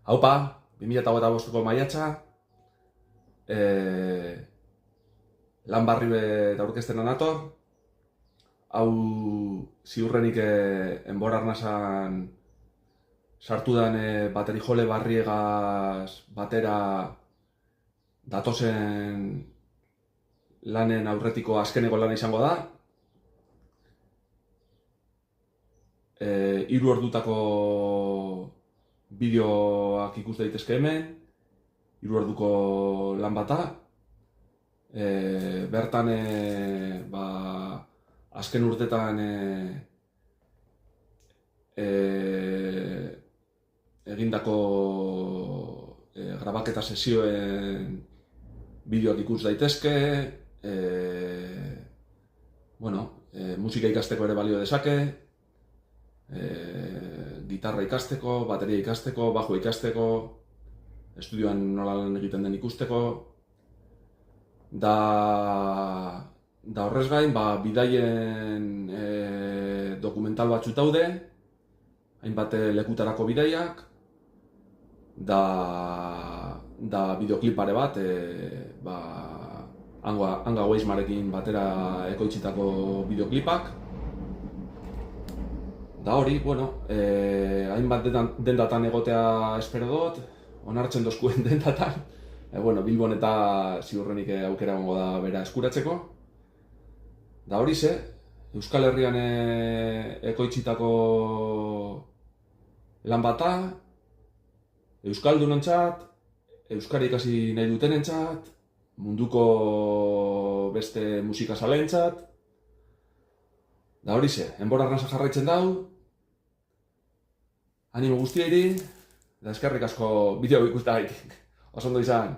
Haupa, 2025ko maiatza, lan barri bet aurkezten nator. Hau ziurrenik enbor arnasan sartu dan bateri jole barriegaz batera datozen lanen aurretiko azkeneko lana izango da. 3 ordutako bideoak ikus daitezke hemen, 3 orduko lan bata. Bertan azken urtetan egindako grabaketa sesioen bideoak ikus daitezke. Musika ikasteko ere balio dezake, gitarra ikasteko, bateria ikasteko, bajo ikasteko, estudioan nola lan egiten den ikusteko. Da horrez gain, bidaien dokumental batzuk daude, hainbat lekutarako bidaiak, da bideoklipare bat, Hanga Weismarekin batera ekoitzitako bideoklipak. Da hori, hainbat dendatan egotea espero dut, onartzen dozkuen dendatan. Bilbon eta ziurrenik aukera egongo da bera eskuratzeko. Da hori ze, Euskal Herrian ekoitzitako lan bata, euskaldunontzat, euskara ikasi nahi dutenentzat, munduko beste musikazaleentzat. Da hori ze, enbor arnasa jarraitzen dau, animo guztiei, da eskerrik asko bideo ikustagatik. Oso ondo izan.